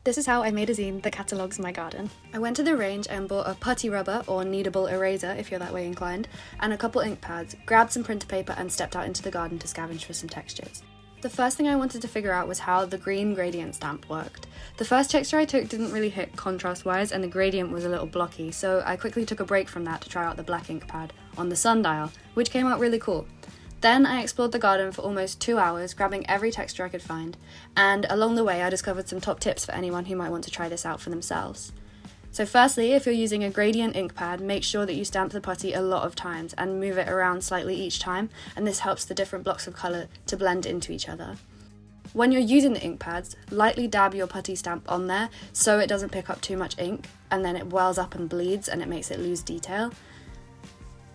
This is how I made a zine that catalogues my garden. I went to the range and bought a putty rubber, or kneadable eraser if you're that way inclined, and a couple ink pads, grabbed some printer paper and stepped out into the garden to scavenge for some textures. The first thing I wanted to figure out was how the green gradient stamp worked. The first texture I took didn't really hit contrast-wise and the gradient was a little blocky, so I quickly took a break from that to try out the black ink pad on the sundial, which came out really cool. Then I explored the garden for almost 2 hours, grabbing every texture I could find, and along the way I discovered some top tips for anyone who might want to try this out for themselves. So firstly, if you're using a gradient ink pad, make sure that you stamp the putty a lot of times and move it around slightly each time, and this helps the different blocks of colour to blend into each other. When you're using the ink pads, lightly dab your putty stamp on there so it doesn't pick up too much ink, and then it wells up and bleeds and it makes it lose detail.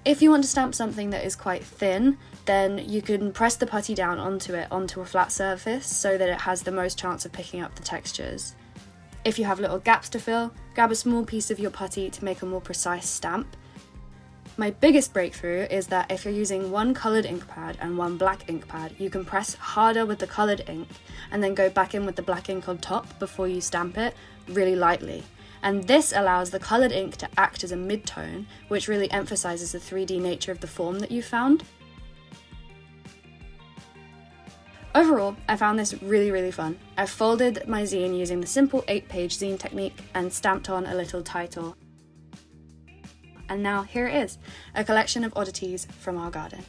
If you want to stamp something that is quite thin, then you can press the putty down onto a flat surface so that it has the most chance of picking up the textures. If you have little gaps to fill, grab a small piece of your putty to make a more precise stamp. My biggest breakthrough is that if you're using one coloured ink pad and one black ink pad, you can press harder with the coloured ink and then go back in with the black ink on top before you stamp it really lightly. And this allows the coloured ink to act as a mid-tone, which really emphasises the 3D nature of the form that you found. Overall, I found this really fun. I folded my zine using the simple 8-page zine technique and stamped on a little title. And now here it is, a collection of oddities from our garden.